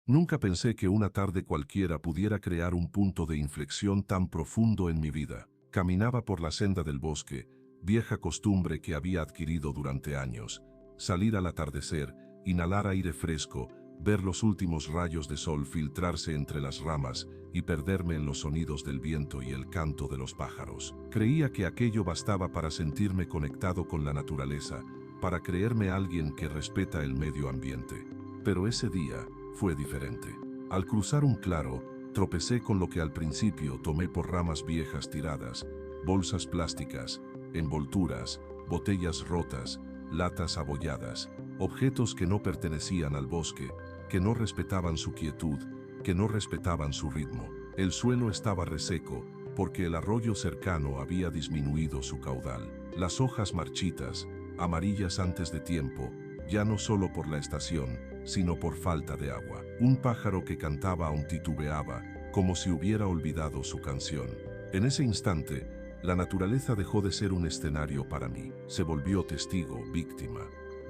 Nunca pensé que una tarde cualquiera pudiera crear un punto de inflexión tan profundo en mi vida. Caminaba por la senda del bosque, vieja costumbre que había adquirido durante años. Salir al atardecer, inhalar aire fresco, ver los últimos rayos de sol filtrarse entre las ramas y perderme en los sonidos del viento y el canto de los pájaros. Creía que aquello bastaba para sentirme conectado con la naturaleza, para creerme alguien que respeta el medio ambiente. Pero ese día fue diferente. Al cruzar un claro, tropecé con lo que al principio tomé por ramas viejas tiradas, bolsas plásticas, envolturas, botellas rotas, latas abolladas, objetos que no pertenecían al bosque, que no respetaban su quietud, que no respetaban su ritmo. El suelo estaba reseco, porque el arroyo cercano había disminuido su caudal. Las hojas marchitas, amarillas antes de tiempo, ya no solo por la estación, sino por falta de agua. Un pájaro que cantaba aún titubeaba, como si hubiera olvidado su canción. En ese instante, la naturaleza dejó de ser un escenario para mí. Se volvió testigo, víctima,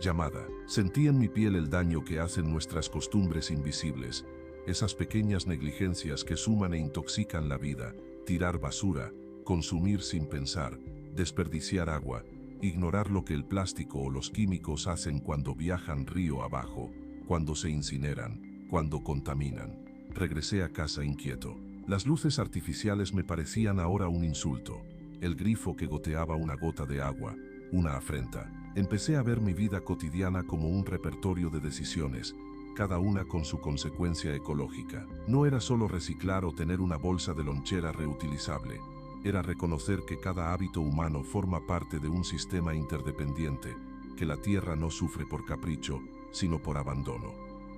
llamada. Sentí en mi piel el daño que hacen nuestras costumbres invisibles, esas pequeñas negligencias que suman e intoxican la vida, tirar basura, consumir sin pensar, desperdiciar agua, ignorar lo que el plástico o los químicos hacen cuando viajan río abajo, cuando se incineran, cuando contaminan. Regresé a casa inquieto. Las luces artificiales me parecían ahora un insulto. El grifo que goteaba una gota de agua, una afrenta. Empecé a ver mi vida cotidiana como un repertorio de decisiones, cada una con su consecuencia ecológica. No era solo reciclar o tener una bolsa de lonchera reutilizable. Era reconocer que cada hábito humano forma parte de un sistema interdependiente, que la tierra no sufre por capricho, sino por abandono.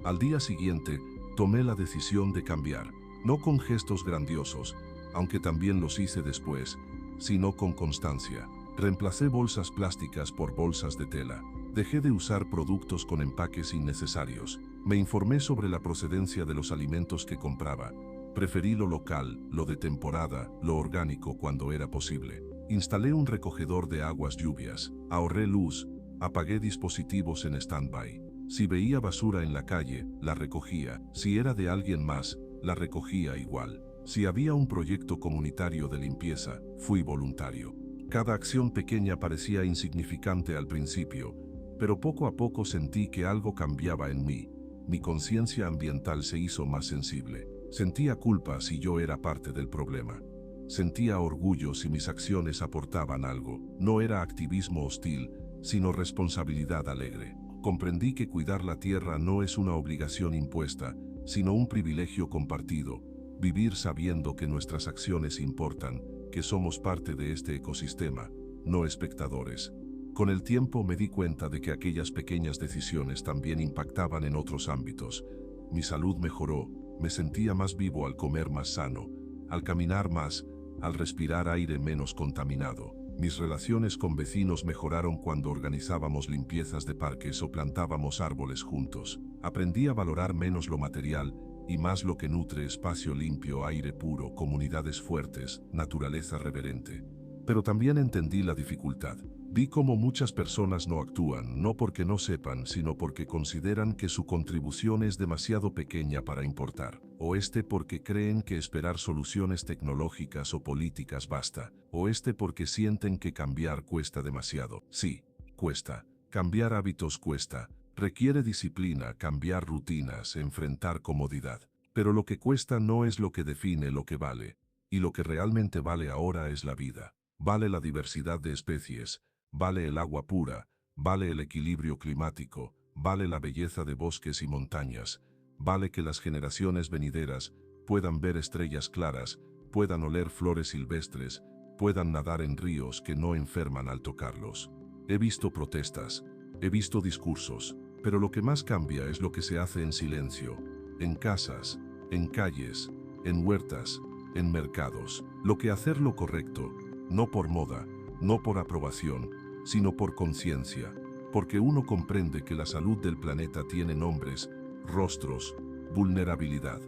Al día siguiente, tomé la decisión de cambiar, no con gestos grandiosos, aunque también los hice después, sino con constancia. Reemplacé bolsas plásticas por bolsas de tela. Dejé de usar productos con empaques innecesarios. Me informé sobre la procedencia de los alimentos que compraba. Preferí lo local, lo de temporada, lo orgánico cuando era posible. Instalé un recogedor de aguas lluvias. Ahorré luz. Apagué dispositivos en stand-by. Si veía basura en la calle, la recogía. Si era de alguien más, la recogía igual. Si había un proyecto comunitario de limpieza, fui voluntario. Cada acción pequeña parecía insignificante al principio, pero poco a poco sentí que algo cambiaba en mí. Mi conciencia ambiental se hizo más sensible. Sentía culpa si yo era parte del problema. Sentía orgullo si mis acciones aportaban algo. No era activismo hostil, sino responsabilidad alegre. Comprendí que cuidar la tierra no es una obligación impuesta, sino un privilegio compartido. Vivir sabiendo que nuestras acciones importan, que somos parte de este ecosistema, no espectadores. Con el tiempo me di cuenta de que aquellas pequeñas decisiones también impactaban en otros ámbitos. Mi salud mejoró, me sentía más vivo al comer más sano, al caminar más, al respirar aire menos contaminado. Mis relaciones con vecinos mejoraron cuando organizábamos limpiezas de parques o plantábamos árboles juntos. Aprendí a valorar menos lo material y más lo que nutre: espacio limpio, aire puro, comunidades fuertes, naturaleza reverente. Pero también entendí la dificultad. Vi cómo muchas personas no actúan, no porque no sepan, sino porque consideran que su contribución es demasiado pequeña para importar. O porque creen que esperar soluciones tecnológicas o políticas basta. O porque sienten que cambiar cuesta demasiado. Sí, cuesta. Cambiar hábitos cuesta. Requiere disciplina, cambiar rutinas, enfrentar comodidad. Pero lo que cuesta no es lo que define lo que vale. Y lo que realmente vale ahora es la vida. Vale la diversidad de especies, vale el agua pura, vale el equilibrio climático, vale la belleza de bosques y montañas, vale que las generaciones venideras puedan ver estrellas claras, puedan oler flores silvestres, puedan nadar en ríos que no enferman al tocarlos. He visto protestas, he visto discursos, pero lo que más cambia es lo que se hace en silencio, en casas, en calles, en huertas, en mercados. Lo que hacer lo correcto, no por moda, no por aprobación, sino por conciencia, porque uno comprende que la salud del planeta tiene nombres, rostros, vulnerabilidad.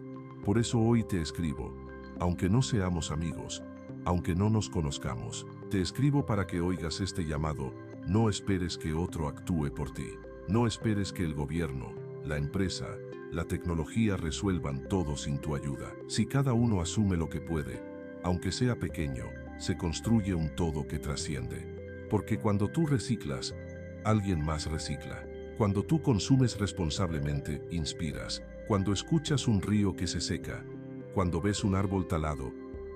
Por eso hoy te escribo, aunque no seamos amigos, aunque no nos conozcamos, te escribo para que oigas este llamado. No esperes que otro actúe por ti. No esperes que el gobierno, la empresa, la tecnología resuelvan todo sin tu ayuda. Si cada uno asume lo que puede, aunque sea pequeño, se construye un todo que trasciende. Porque cuando tú reciclas, alguien más recicla. Cuando tú consumes responsablemente, inspiras. Cuando escuchas un río que se seca, cuando ves un árbol talado,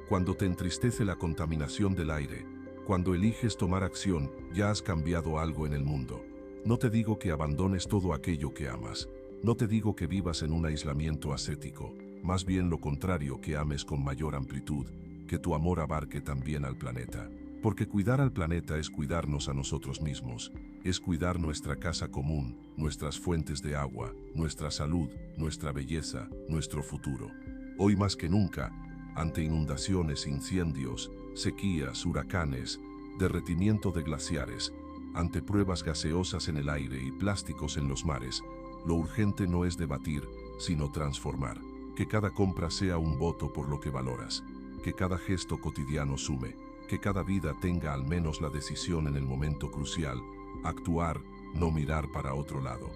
cuando te entristece la contaminación del aire, cuando eliges tomar acción, ya has cambiado algo en el mundo. No te digo que abandones todo aquello que amas. No te digo que vivas en un aislamiento ascético. Más bien lo contrario, que ames con mayor amplitud, que tu amor abarque también al planeta. Porque cuidar al planeta es cuidarnos a nosotros mismos, es cuidar nuestra casa común, nuestras fuentes de agua, nuestra salud, nuestra belleza, nuestro futuro. Hoy más que nunca, ante inundaciones, incendios, sequías, huracanes, derretimiento de glaciares, ante pruebas gaseosas en el aire y plásticos en los mares, lo urgente no es debatir, sino transformar. Que cada compra sea un voto por lo que valoras, que cada gesto cotidiano sume, que cada vida tenga al menos la decisión en el momento crucial, actuar, no mirar para otro lado.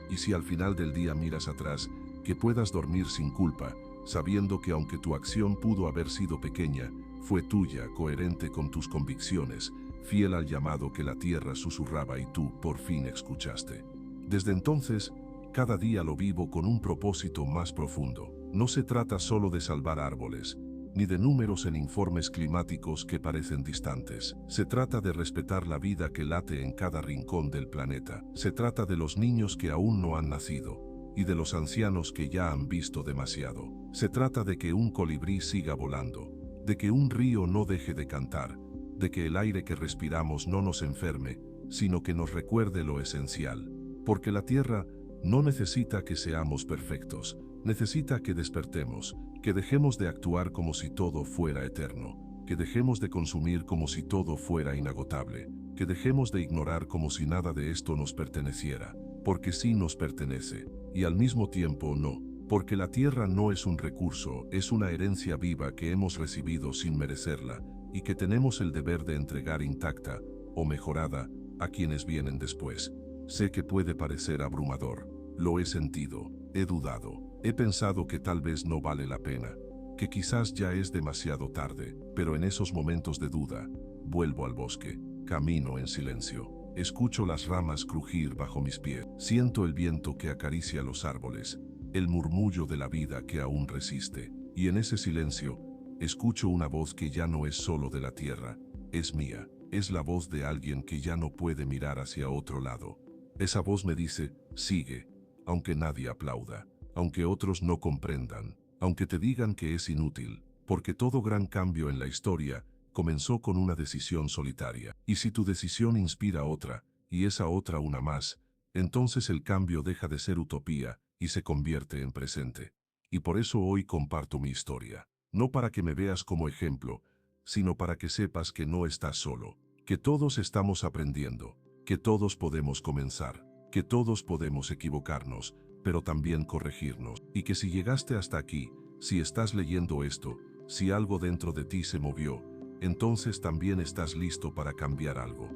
Y si al final del día miras atrás, que puedas dormir sin culpa, sabiendo que aunque tu acción pudo haber sido pequeña, fue tuya, coherente con tus convicciones, fiel al llamado que la tierra susurraba y tú por fin escuchaste. Desde entonces, cada día lo vivo con un propósito más profundo. No se trata solo de salvar árboles, ni de números en informes climáticos que parecen distantes. Se trata de respetar la vida que late en cada rincón del planeta. Se trata de los niños que aún no han nacido, y de los ancianos que ya han visto demasiado. Se trata de que un colibrí siga volando, de que un río no deje de cantar, de que el aire que respiramos no nos enferme, sino que nos recuerde lo esencial. Porque la Tierra no necesita que seamos perfectos, necesita que despertemos, que dejemos de actuar como si todo fuera eterno, que dejemos de consumir como si todo fuera inagotable, que dejemos de ignorar como si nada de esto nos perteneciera, porque sí nos pertenece, y al mismo tiempo no, porque la tierra no es un recurso, es una herencia viva que hemos recibido sin merecerla, y que tenemos el deber de entregar intacta, o mejorada, a quienes vienen después. Sé que puede parecer abrumador, lo he sentido, he dudado, he pensado que tal vez no vale la pena, que quizás ya es demasiado tarde, pero en esos momentos de duda, vuelvo al bosque, camino en silencio, escucho las ramas crujir bajo mis pies, siento el viento que acaricia los árboles, el murmullo de la vida que aún resiste, y en ese silencio, escucho una voz que ya no es solo de la tierra, es mía, es la voz de alguien que ya no puede mirar hacia otro lado. Esa voz me dice, sigue, aunque nadie aplauda, aunque otros no comprendan, aunque te digan que es inútil, porque todo gran cambio en la historia comenzó con una decisión solitaria. Y si tu decisión inspira otra, y esa otra una más, entonces el cambio deja de ser utopía y se convierte en presente. Y por eso hoy comparto mi historia, no para que me veas como ejemplo, sino para que sepas que no estás solo, que todos estamos aprendiendo, que todos podemos comenzar, que todos podemos equivocarnos, pero también corregirnos, y que si llegaste hasta aquí, si estás leyendo esto, si algo dentro de ti se movió, entonces también estás listo para cambiar algo.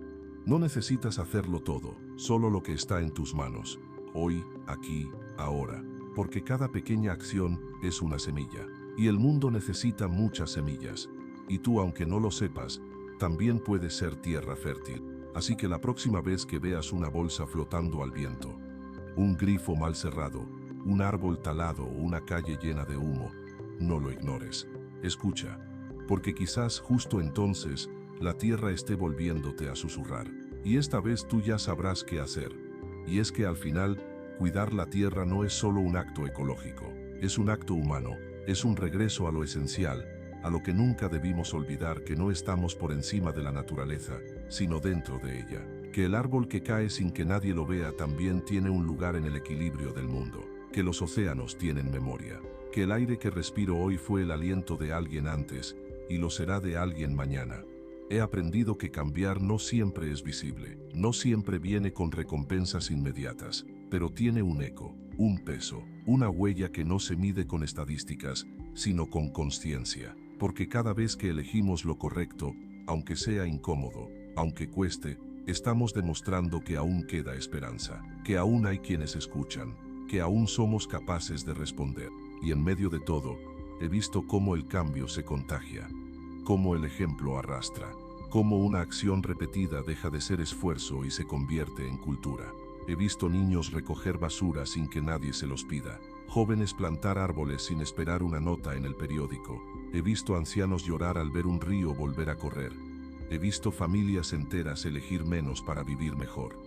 No necesitas hacerlo todo, solo lo que está en tus manos, hoy, aquí, ahora, porque cada pequeña acción es una semilla, y el mundo necesita muchas semillas, y tú, aunque no lo sepas, también puedes ser tierra fértil. Así que la próxima vez que veas una bolsa flotando al viento, un grifo mal cerrado, un árbol talado o una calle llena de humo, no lo ignores. Escucha, porque quizás justo entonces la tierra esté volviéndote a susurrar. Y esta vez tú ya sabrás qué hacer. Y es que al final, cuidar la tierra no es solo un acto ecológico, es un acto humano, es un regreso a lo esencial, a lo que nunca debimos olvidar, que no estamos por encima de la naturaleza, sino dentro de ella. Que el árbol que cae sin que nadie lo vea también tiene un lugar en el equilibrio del mundo. Que los océanos tienen memoria. Que el aire que respiro hoy fue el aliento de alguien antes, y lo será de alguien mañana. He aprendido que cambiar no siempre es visible, no siempre viene con recompensas inmediatas, pero tiene un eco, un peso, una huella que no se mide con estadísticas, sino con conciencia. Porque cada vez que elegimos lo correcto, aunque sea incómodo, aunque cueste, estamos demostrando que aún queda esperanza, que aún hay quienes escuchan, que aún somos capaces de responder. Y en medio de todo, he visto cómo el cambio se contagia, cómo el ejemplo arrastra, cómo una acción repetida deja de ser esfuerzo y se convierte en cultura. He visto niños recoger basura sin que nadie se los pida, jóvenes plantar árboles sin esperar una nota en el periódico. He visto ancianos llorar al ver un río volver a correr. He visto familias enteras elegir menos para vivir mejor.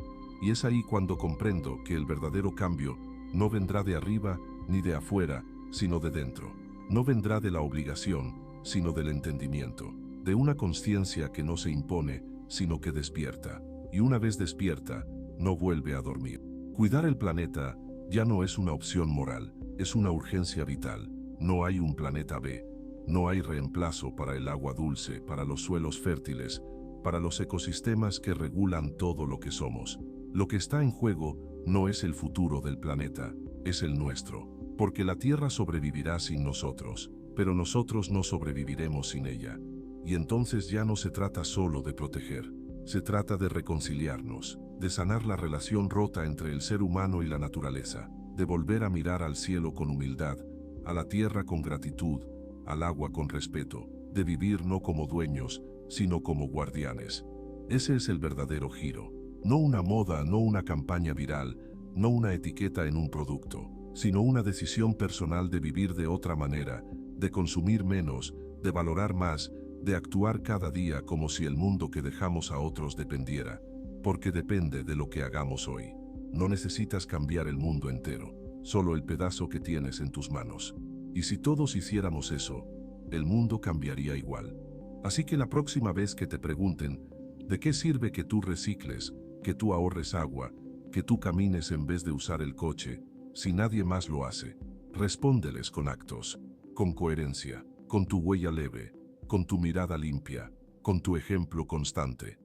Y es ahí cuando comprendo que el verdadero cambio no vendrá de arriba ni de afuera, sino de dentro. No vendrá de la obligación, sino del entendimiento, de una conciencia que no se impone, sino que despierta. Y una vez despierta, no vuelve a dormir. Cuidar el planeta ya no es una opción moral, es una urgencia vital. No hay un planeta B. No hay reemplazo para el agua dulce, para los suelos fértiles, para los ecosistemas que regulan todo lo que somos. Lo que está en juego no es el futuro del planeta, es el nuestro, porque la Tierra sobrevivirá sin nosotros, pero nosotros no sobreviviremos sin ella. Y entonces ya no se trata solo de proteger, se trata de reconciliarnos, de sanar la relación rota entre el ser humano y la naturaleza, de volver a mirar al cielo con humildad, a la tierra con gratitud, al agua con respeto, de vivir no como dueños, sino como guardianes. Ese es el verdadero giro. No una moda, no una campaña viral, no una etiqueta en un producto, sino una decisión personal de vivir de otra manera, de consumir menos, de valorar más, de actuar cada día como si el mundo que dejamos a otros dependiera, porque depende de lo que hagamos hoy. No necesitas cambiar el mundo entero, solo el pedazo que tienes en tus manos. Y si todos hiciéramos eso, el mundo cambiaría igual. Así que la próxima vez que te pregunten, ¿de qué sirve que tú recicles, que tú ahorres agua, que tú camines en vez de usar el coche, si nadie más lo hace? Respóndeles con actos, con coherencia, con tu huella leve, con tu mirada limpia, con tu ejemplo constante.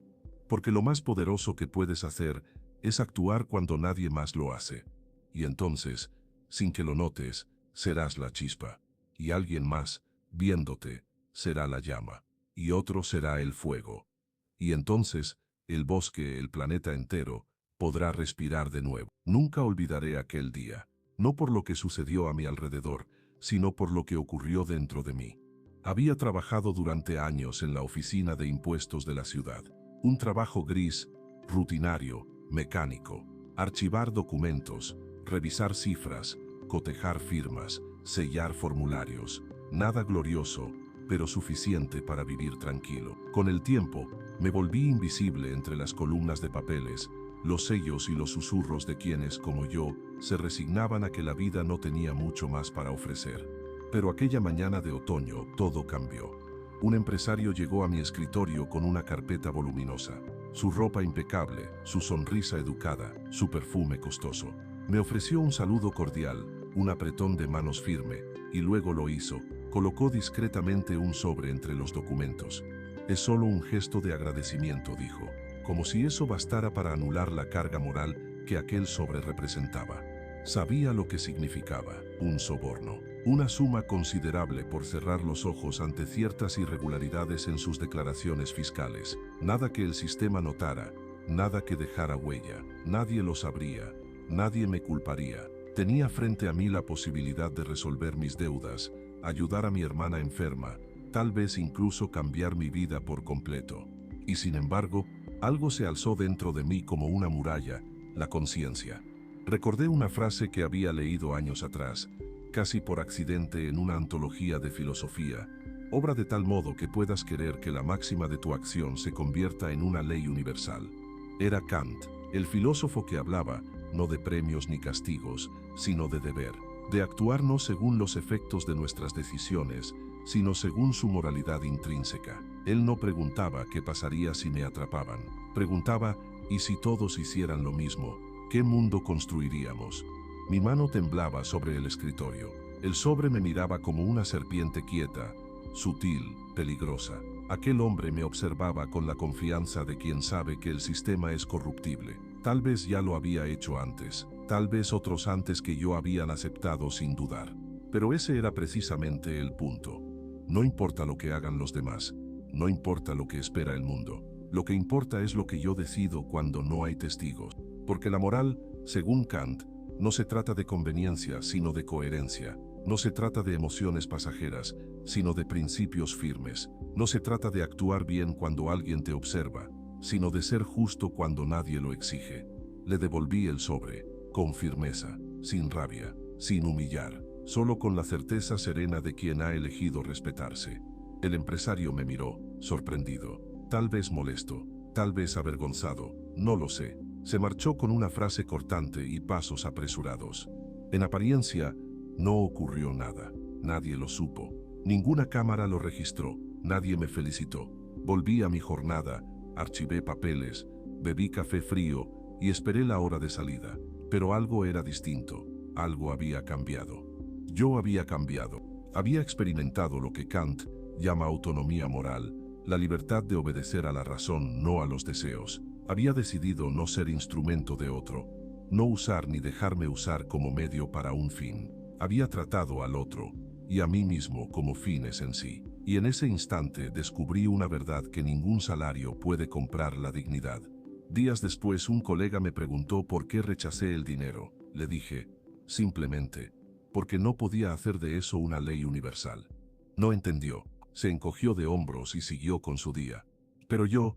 Porque lo más poderoso que puedes hacer es actuar cuando nadie más lo hace. Y entonces, sin que lo notes, serás la chispa. Y alguien más, viéndote, será la llama. Y otro será el fuego. Y entonces, el bosque, el planeta entero, podrá respirar de nuevo. Nunca olvidaré aquel día, no por lo que sucedió a mi alrededor, sino por lo que ocurrió dentro de mí. Había trabajado durante años en la oficina de impuestos de la ciudad. Un trabajo gris, rutinario, mecánico. Archivar documentos, revisar cifras, cotejar firmas, sellar formularios. Nada glorioso, pero suficiente para vivir tranquilo. Con el tiempo, me volví invisible entre las columnas de papeles, los sellos y los susurros de quienes, como yo, se resignaban a que la vida no tenía mucho más para ofrecer. Pero aquella mañana de otoño, todo cambió. Un empresario llegó a mi escritorio con una carpeta voluminosa, su ropa impecable, su sonrisa educada, su perfume costoso. Me ofreció un saludo cordial, un apretón de manos firme, y luego lo hizo. Colocó discretamente un sobre entre los documentos. Es solo un gesto de agradecimiento, dijo, como si eso bastara para anular la carga moral que aquel sobre representaba. Sabía lo que significaba, un soborno, una suma considerable por cerrar los ojos ante ciertas irregularidades en sus declaraciones fiscales. Nada que el sistema notara, nada que dejara huella, nadie lo sabría, nadie me culparía. Tenía frente a mí la posibilidad de resolver mis deudas, ayudar a mi hermana enferma, tal vez incluso cambiar mi vida por completo. Y sin embargo, algo se alzó dentro de mí como una muralla, la conciencia. Recordé una frase que había leído años atrás, casi por accidente en una antología de filosofía, obra de tal modo que puedas querer que la máxima de tu acción se convierta en una ley universal. Era Kant, el filósofo que hablaba, no de premios ni castigos, sino de deber, de actuar no según los efectos de nuestras decisiones, sino según su moralidad intrínseca. Él no preguntaba qué pasaría si me atrapaban, preguntaba, ¿y si todos hicieran lo mismo? ¿Qué mundo construiríamos? Mi mano temblaba sobre el escritorio. El sobre me miraba como una serpiente quieta, sutil, peligrosa. Aquel hombre me observaba con la confianza de quien sabe que el sistema es corruptible. Tal vez ya lo había hecho antes, tal vez otros antes que yo habían aceptado sin dudar. Pero ese era precisamente el punto. No importa lo que hagan los demás, no importa lo que espera el mundo. Lo que importa es lo que yo decido cuando no hay testigos. Porque la moral, según Kant, No se trata de conveniencia, sino de coherencia. No se trata de emociones pasajeras, sino de principios firmes. No se trata de actuar bien cuando alguien te observa, sino de ser justo cuando nadie lo exige. Le devolví el sobre, con firmeza, sin rabia, sin humillar, solo con la certeza serena de quien ha elegido respetarse. El empresario me miró, sorprendido, tal vez molesto, tal vez avergonzado, no lo sé. Se marchó con una frase cortante y pasos apresurados. En apariencia, no ocurrió nada. Nadie lo supo. Ninguna cámara lo registró. Nadie me felicitó. Volví a mi jornada, archivé papeles, bebí café frío y esperé la hora de salida. Pero algo era distinto. Algo había cambiado. Yo había cambiado. Había experimentado lo que Kant llama autonomía moral, la libertad de obedecer a la razón, no a los deseos. Había decidido no ser instrumento de otro, no usar ni dejarme usar como medio para un fin. Había tratado al otro y a mí mismo como fines en sí. Y en ese instante descubrí una verdad que ningún salario puede comprar: la dignidad. Días después un colega me preguntó por qué rechacé el dinero. Le dije, simplemente, porque no podía hacer de eso una ley universal. No entendió, se encogió de hombros y siguió con su día. Pero yo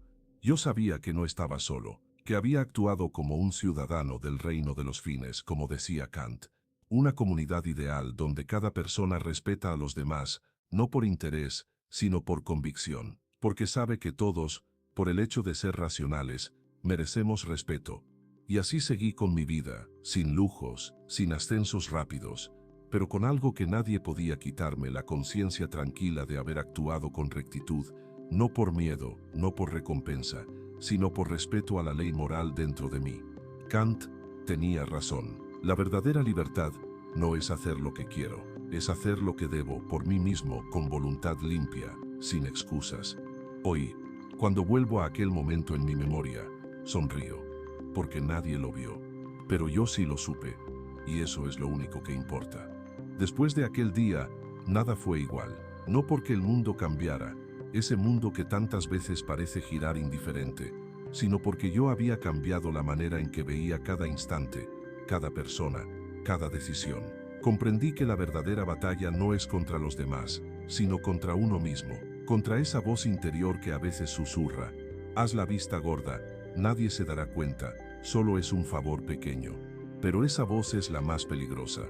sabía que no estaba solo, que había actuado como un ciudadano del reino de los fines, como decía Kant. Una comunidad ideal donde cada persona respeta a los demás, no por interés, sino por convicción, porque sabe que todos, por el hecho de ser racionales, merecemos respeto. Y así seguí con mi vida, sin lujos, sin ascensos rápidos, pero con algo que nadie podía quitarme: la conciencia tranquila de haber actuado con rectitud, no por miedo, no por recompensa, sino por respeto a la ley moral dentro de mí. Kant tenía razón. La verdadera libertad no es hacer lo que quiero, es hacer lo que debo por mí mismo, con voluntad limpia, sin excusas. Hoy, cuando vuelvo a aquel momento en mi memoria, sonrío, porque nadie lo vio, pero yo sí lo supe, y eso es lo único que importa. Después de aquel día, nada fue igual, no porque el mundo cambiara, ese mundo que tantas veces parece girar indiferente, sino porque yo había cambiado la manera en que veía cada instante, cada persona, cada decisión. Comprendí que la verdadera batalla no es contra los demás, sino contra uno mismo, contra esa voz interior que a veces susurra: haz la vista gorda, nadie se dará cuenta, solo es un favor pequeño. Pero esa voz es la más peligrosa,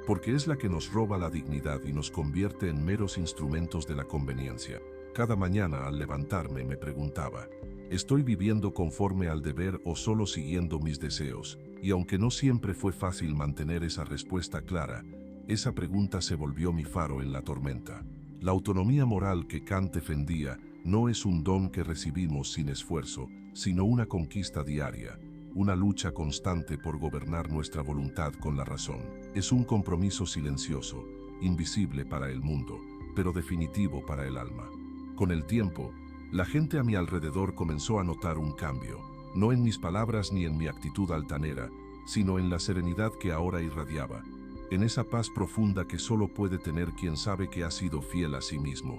porque es la que nos roba la dignidad y nos convierte en meros instrumentos de la conveniencia. Cada mañana al levantarme me preguntaba, ¿estoy viviendo conforme al deber o solo siguiendo mis deseos? Y aunque no siempre fue fácil mantener esa respuesta clara, esa pregunta se volvió mi faro en la tormenta. La autonomía moral que Kant defendía no es un don que recibimos sin esfuerzo, sino una conquista diaria, una lucha constante por gobernar nuestra voluntad con la razón. Es un compromiso silencioso, invisible para el mundo, pero definitivo para el alma. Con el tiempo, la gente a mi alrededor comenzó a notar un cambio, no en mis palabras ni en mi actitud altanera, sino en la serenidad que ahora irradiaba, en esa paz profunda que solo puede tener quien sabe que ha sido fiel a sí mismo.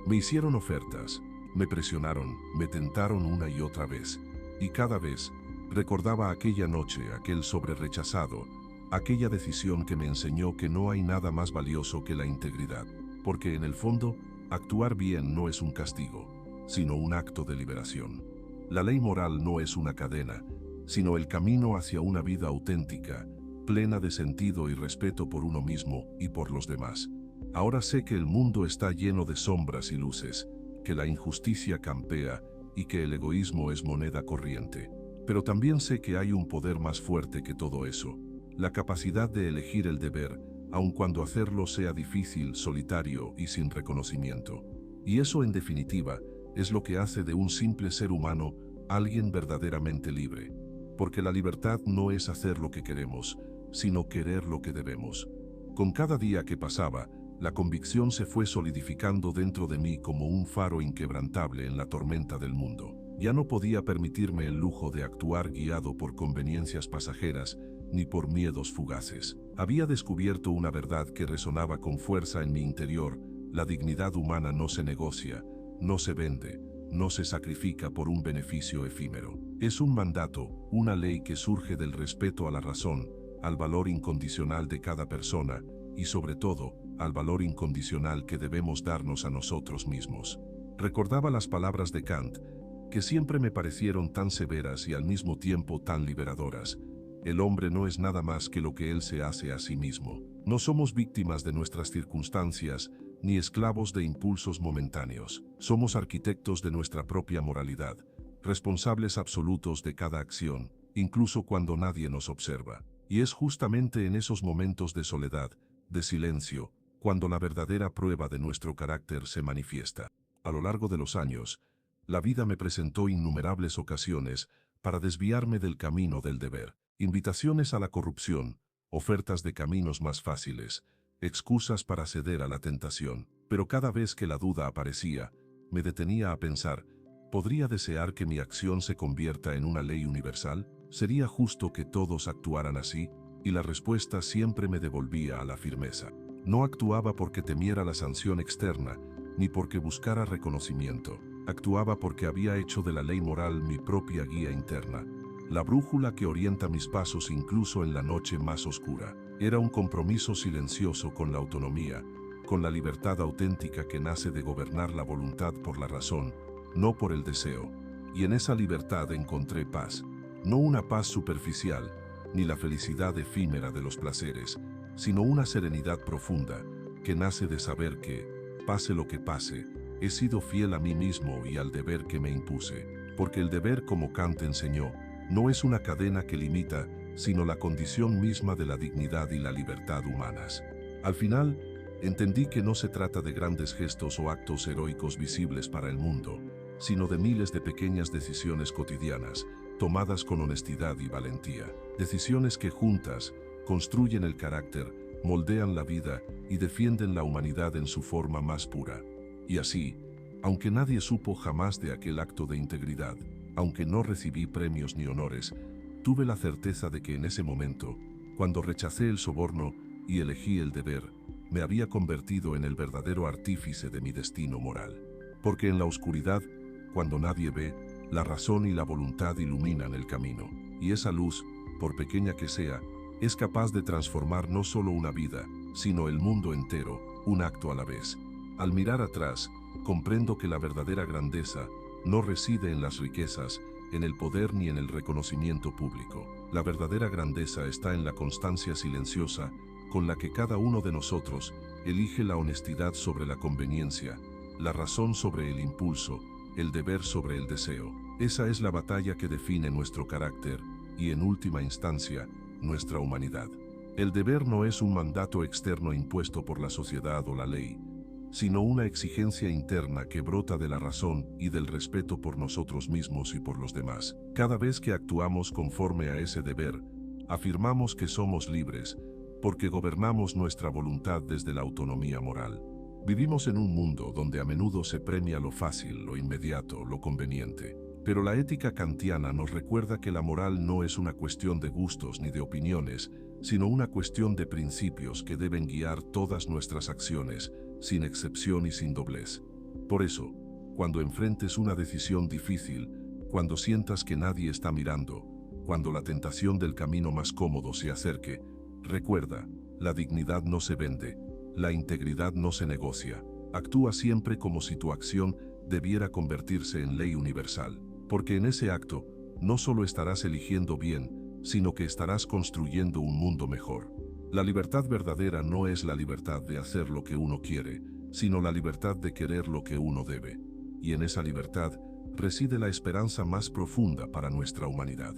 Me hicieron ofertas, me presionaron, me tentaron una y otra vez, y cada vez recordaba aquella noche, aquel sobre rechazado, aquella decisión que me enseñó que no hay nada más valioso que la integridad, porque en el fondo, actuar bien no es un castigo, sino un acto de liberación. La ley moral no es una cadena, sino el camino hacia una vida auténtica, plena de sentido y respeto por uno mismo y por los demás. Ahora sé que el mundo está lleno de sombras y luces, que la injusticia campea y que el egoísmo es moneda corriente. Pero también sé que hay un poder más fuerte que todo eso, la capacidad de elegir el deber, aun cuando hacerlo sea difícil, solitario y sin reconocimiento. Y eso, en definitiva, es lo que hace de un simple ser humano alguien verdaderamente libre. Porque la libertad no es hacer lo que queremos, sino querer lo que debemos. Con cada día que pasaba, la convicción se fue solidificando dentro de mí como un faro inquebrantable en la tormenta del mundo. Ya no podía permitirme el lujo de actuar guiado por conveniencias pasajeras ni por miedos fugaces. Había descubierto una verdad que resonaba con fuerza en mi interior: la dignidad humana no se negocia, no se vende, no se sacrifica por un beneficio efímero. Es un mandato, una ley que surge del respeto a la razón, al valor incondicional de cada persona y sobre todo, al valor incondicional que debemos darnos a nosotros mismos. Recordaba las palabras de Kant, que siempre me parecieron tan severas y al mismo tiempo tan liberadoras. El hombre no es nada más que lo que él se hace a sí mismo. No somos víctimas de nuestras circunstancias, ni esclavos de impulsos momentáneos. Somos arquitectos de nuestra propia moralidad, responsables absolutos de cada acción, incluso cuando nadie nos observa. Y es justamente en esos momentos de soledad, de silencio, cuando la verdadera prueba de nuestro carácter se manifiesta. A lo largo de los años, la vida me presentó innumerables ocasiones para desviarme del camino del deber. Invitaciones a la corrupción, ofertas de caminos más fáciles, excusas para ceder a la tentación. Pero cada vez que la duda aparecía, me detenía a pensar, ¿podría desear que mi acción se convierta en una ley universal? ¿Sería justo que todos actuaran así? Y la respuesta siempre me devolvía a la firmeza. No actuaba porque temiera la sanción externa, ni porque buscara reconocimiento. Actuaba porque había hecho de la ley moral mi propia guía interna, la brújula que orienta mis pasos incluso en la noche más oscura. Era un compromiso silencioso con la autonomía, con la libertad auténtica que nace de gobernar la voluntad por la razón, no por el deseo. Y en esa libertad encontré paz, no una paz superficial, ni la felicidad efímera de los placeres, sino una serenidad profunda, que nace de saber que, pase lo que pase, he sido fiel a mí mismo y al deber que me impuse, porque el deber, como Kant enseñó, no es una cadena que limita, sino la condición misma de la dignidad y la libertad humanas. Al final, entendí que no se trata de grandes gestos o actos heroicos visibles para el mundo, sino de miles de pequeñas decisiones cotidianas, tomadas con honestidad y valentía. Decisiones que juntas construyen el carácter, moldean la vida y defienden la humanidad en su forma más pura. Y así, aunque nadie supo jamás de aquel acto de integridad, aunque no recibí premios ni honores, tuve la certeza de que en ese momento, cuando rechacé el soborno y elegí el deber, me había convertido en el verdadero artífice de mi destino moral. Porque en la oscuridad, cuando nadie ve, la razón y la voluntad iluminan el camino, y esa luz, por pequeña que sea, es capaz de transformar no solo una vida, sino el mundo entero, un acto a la vez. Al mirar atrás, comprendo que la verdadera grandeza no reside en las riquezas, en el poder ni en el reconocimiento público. La verdadera grandeza está en la constancia silenciosa con la que cada uno de nosotros elige la honestidad sobre la conveniencia, la razón sobre el impulso, el deber sobre el deseo. Esa es la batalla que define nuestro carácter y, en última instancia, nuestra humanidad. El deber no es un mandato externo impuesto por la sociedad o la ley, sino una exigencia interna que brota de la razón y del respeto por nosotros mismos y por los demás. Cada vez que actuamos conforme a ese deber, afirmamos que somos libres, porque gobernamos nuestra voluntad desde la autonomía moral. Vivimos en un mundo donde a menudo se premia lo fácil, lo inmediato, lo conveniente. Pero la ética kantiana nos recuerda que la moral no es una cuestión de gustos ni de opiniones, sino una cuestión de principios que deben guiar todas nuestras acciones, sin excepción y sin doblez. Por eso, cuando enfrentes una decisión difícil, cuando sientas que nadie está mirando, cuando la tentación del camino más cómodo se acerque, recuerda, la dignidad no se vende, la integridad no se negocia. Actúa siempre como si tu acción debiera convertirse en ley universal, porque en ese acto no solo estarás eligiendo bien, sino que estarás construyendo un mundo mejor. La libertad verdadera no es la libertad de hacer lo que uno quiere, sino la libertad de querer lo que uno debe. Y en esa libertad reside la esperanza más profunda para nuestra humanidad.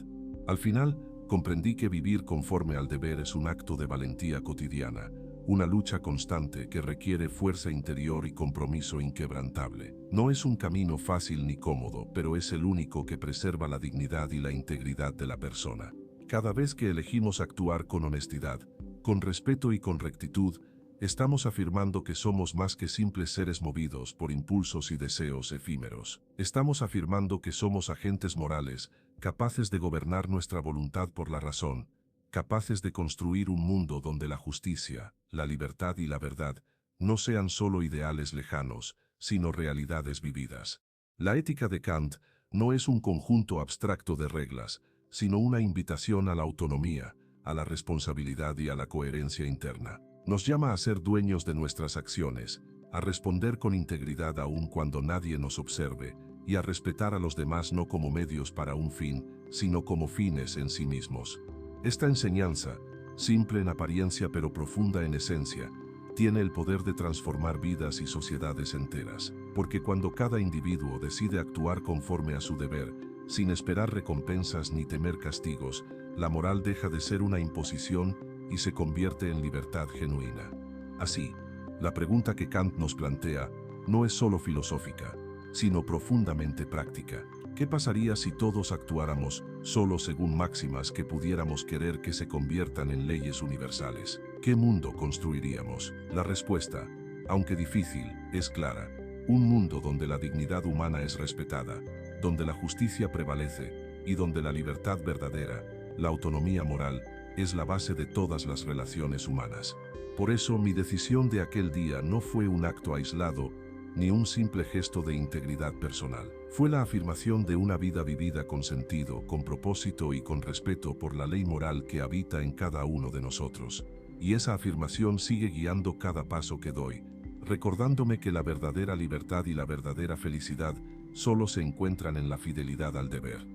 Al final, comprendí que vivir conforme al deber es un acto de valentía cotidiana, una lucha constante que requiere fuerza interior y compromiso inquebrantable. No es un camino fácil ni cómodo, pero es el único que preserva la dignidad y la integridad de la persona. Cada vez que elegimos actuar con honestidad, con respeto y con rectitud, estamos afirmando que somos más que simples seres movidos por impulsos y deseos efímeros. Estamos afirmando que somos agentes morales, capaces de gobernar nuestra voluntad por la razón, capaces de construir un mundo donde la justicia, la libertad y la verdad no sean solo ideales lejanos, sino realidades vividas. La ética de Kant no es un conjunto abstracto de reglas, sino una invitación a la autonomía, a la responsabilidad y a la coherencia interna. Nos llama a ser dueños de nuestras acciones, a responder con integridad aun cuando nadie nos observe, y a respetar a los demás no como medios para un fin, sino como fines en sí mismos. Esta enseñanza, simple en apariencia pero profunda en esencia, tiene el poder de transformar vidas y sociedades enteras, porque cuando cada individuo decide actuar conforme a su deber, sin esperar recompensas ni temer castigos, la moral deja de ser una imposición y se convierte en libertad genuina. Así, la pregunta que Kant nos plantea no es solo filosófica, sino profundamente práctica. ¿Qué pasaría si todos actuáramos solo según máximas que pudiéramos querer que se conviertan en leyes universales? ¿Qué mundo construiríamos? La respuesta, aunque difícil, es clara. Un mundo donde la dignidad humana es respetada, donde la justicia prevalece y donde la libertad verdadera, la autonomía moral, es la base de todas las relaciones humanas. Por eso mi decisión de aquel día no fue un acto aislado, ni un simple gesto de integridad personal. Fue la afirmación de una vida vivida con sentido, con propósito y con respeto por la ley moral que habita en cada uno de nosotros. Y esa afirmación sigue guiando cada paso que doy, recordándome que la verdadera libertad y la verdadera felicidad solo se encuentran en la fidelidad al deber.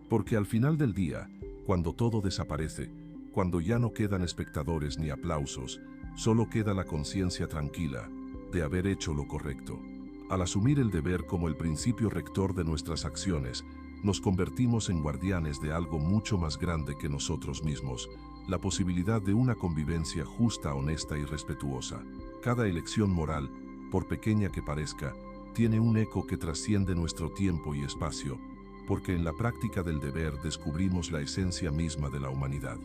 Porque al final del día, cuando todo desaparece, cuando ya no quedan espectadores ni aplausos, solo queda la conciencia tranquila de haber hecho lo correcto. Al asumir el deber como el principio rector de nuestras acciones, nos convertimos en guardianes de algo mucho más grande que nosotros mismos, la posibilidad de una convivencia justa, honesta y respetuosa. Cada elección moral, por pequeña que parezca, tiene un eco que trasciende nuestro tiempo y espacio, porque en la práctica del deber descubrimos la esencia misma de la humanidad.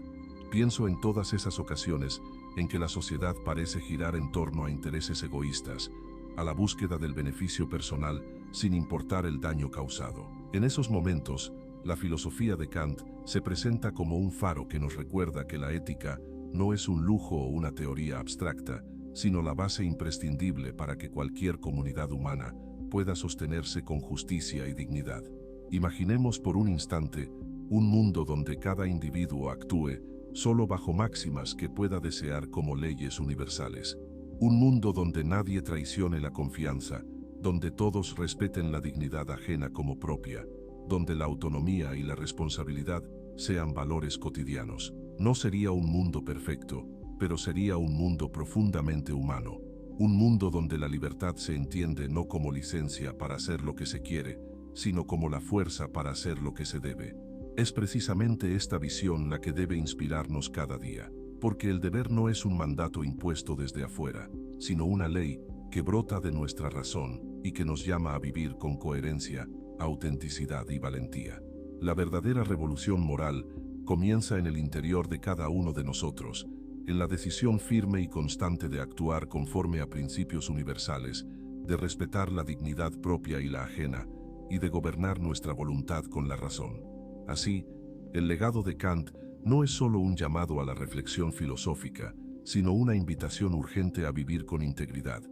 Pienso en todas esas ocasiones en que la sociedad parece girar en torno a intereses egoístas, a la búsqueda del beneficio personal sin importar el daño causado. En esos momentos, la filosofía de Kant se presenta como un faro que nos recuerda que la ética no es un lujo o una teoría abstracta, sino la base imprescindible para que cualquier comunidad humana pueda sostenerse con justicia y dignidad. Imaginemos por un instante un mundo donde cada individuo actúe solo bajo máximas que pueda desear como leyes universales. Un mundo donde nadie traicione la confianza, donde todos respeten la dignidad ajena como propia, donde la autonomía y la responsabilidad sean valores cotidianos. No sería un mundo perfecto, pero sería un mundo profundamente humano. Un mundo donde la libertad se entiende no como licencia para hacer lo que se quiere, sino como la fuerza para hacer lo que se debe. Es precisamente esta visión la que debe inspirarnos cada día, porque el deber no es un mandato impuesto desde afuera, sino una ley que brota de nuestra razón y que nos llama a vivir con coherencia, autenticidad y valentía. La verdadera revolución moral comienza en el interior de cada uno de nosotros, en la decisión firme y constante de actuar conforme a principios universales, de respetar la dignidad propia y la ajena, y de gobernar nuestra voluntad con la razón. Así, el legado de Kant no es solo un llamado a la reflexión filosófica, sino una invitación urgente a vivir con integridad,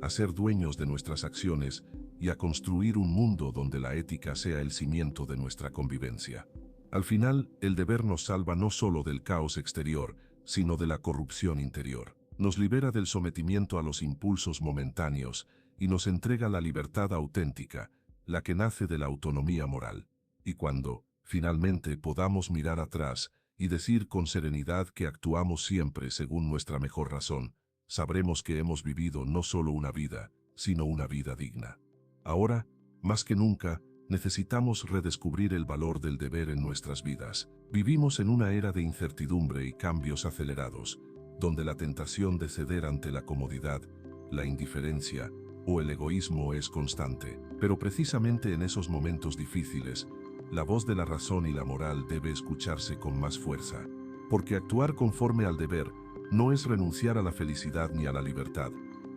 a ser dueños de nuestras acciones y a construir un mundo donde la ética sea el cimiento de nuestra convivencia. Al final, el deber nos salva no solo del caos exterior, sino de la corrupción interior. Nos libera del sometimiento a los impulsos momentáneos y nos entrega la libertad auténtica, la que nace de la autonomía moral. Y cuando, finalmente, podamos mirar atrás y decir con serenidad que actuamos siempre según nuestra mejor razón, sabremos que hemos vivido no solo una vida, sino una vida digna. Ahora, más que nunca, necesitamos redescubrir el valor del deber en nuestras vidas. Vivimos en una era de incertidumbre y cambios acelerados, donde la tentación de ceder ante la comodidad, la indiferencia o el egoísmo es constante. Pero precisamente en esos momentos difíciles, la voz de la razón y la moral debe escucharse con más fuerza. Porque actuar conforme al deber no es renunciar a la felicidad ni a la libertad,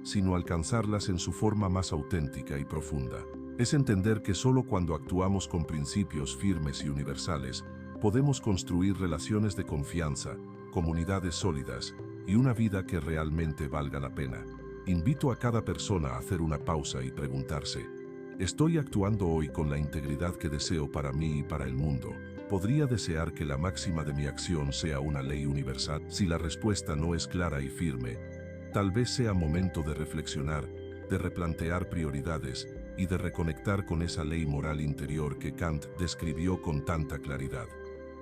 sino alcanzarlas en su forma más auténtica y profunda. Es entender que solo cuando actuamos con principios firmes y universales, podemos construir relaciones de confianza, comunidades sólidas y una vida que realmente valga la pena. Invito a cada persona a hacer una pausa y preguntarse, ¿estoy actuando hoy con la integridad que deseo para mí y para el mundo? ¿Podría desear que la máxima de mi acción sea una ley universal? Si la respuesta no es clara y firme, tal vez sea momento de reflexionar, de replantear prioridades y de reconectar con esa ley moral interior que Kant describió con tanta claridad.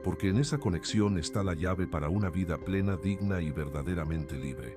Porque en esa conexión está la llave para una vida plena, digna y verdaderamente libre.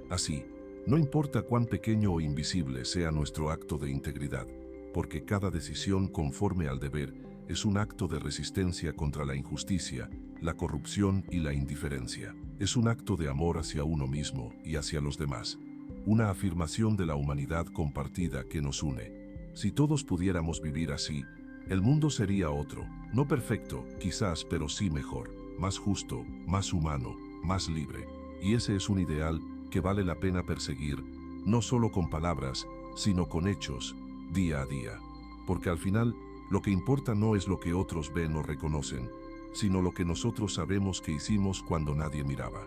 Así, no importa cuán pequeño o invisible sea nuestro acto de integridad, porque cada decisión conforme al deber es un acto de resistencia contra la injusticia, la corrupción y la indiferencia. Es un acto de amor hacia uno mismo y hacia los demás. Una afirmación de la humanidad compartida que nos une. Si todos pudiéramos vivir así, el mundo sería otro, no perfecto, quizás, pero sí mejor, más justo, más humano, más libre. Y ese es un ideal que vale la pena perseguir, no solo con palabras, sino con hechos, día a día. Porque al final, lo que importa no es lo que otros ven o reconocen, sino lo que nosotros sabemos que hicimos cuando nadie miraba.